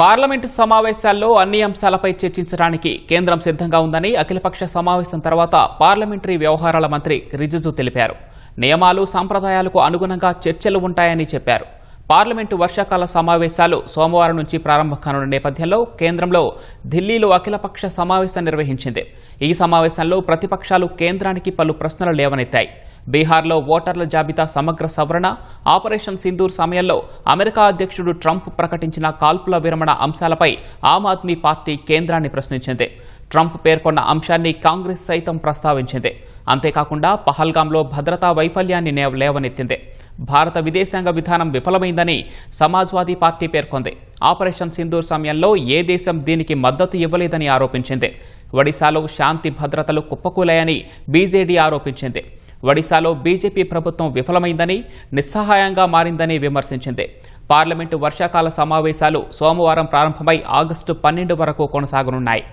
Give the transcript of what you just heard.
Parliament సమావేశాల్లో అన్ని అంశాలపై చర్చించడానికి కేంద్రం సిద్ధంగా ఉందని అఖిలపక్ష సమావేశం తర్వాత పార్లమెంటరీ వ్యవహారాల మంత్రి రిజిజు తెలిపారు. నియమాలు సంప్రదాయాలకు అనుగుణంగా చర్చలు ఉంటాయని చెప్పారు. పార్లమెంటు వర్షాకాల సమావేశాలు సోమవారం నుంచి ప్రారంభం కానున్న నేపథ్యంలో కేంద్రంలో ఢిల్లీలో అఖిలపక్ష సమావేశం నిర్వహించింది. ఈ సమావేశంలో ప్రతిపక్షాలు కేంద్రానికి పలు ప్రశ్నలు లేవనెత్తాయి. బీహార్లో ఓటర్ల జాబితా సమగ్ర సవరణ, ఆపరేషన్ సింధూర్ సమయంలో అమెరికా అధ్యక్షుడు ట్రంప్ ప్రకటించిన కాల్పుల విరమణ అంశాలపై ఆమ్ ఆద్మీ పార్టీ కేంద్రాన్ని ప్రశ్నించింది. ట్రంప్ పేర్కొన్న అంశాన్ని కాంగ్రెస్ సైతం ప్రస్తావించింది. అంతేకాకుండా పహల్గాంలో భద్రతా వైఫల్యాన్ని లేవనెత్తింది. భారత విదేశాంగ విధానం విఫలమైందని సమాజ్వాదీ పార్టీ పేర్కొంది. ఆపరేషన్ సింధూర్ సమయంలో ఏ దేశం దీనికి మద్దతు ఇవ్వలేదని ఆరోపించింది. ఒడిశాలో శాంతి భద్రతలు కుప్పకూలాయని బీజేడీ ఆరోపించింది. ఒడిశాలో బీజేపీ ప్రభుత్వం విఫలమైందని, నిస్సహాయంగా మారిందని విమర్శించింది. పార్లమెంటు వర్షాకాల సమావేశాలు సోమవారం ప్రారంభమై ఆగస్టు 12 వరకు కొనసాగనున్నాయి.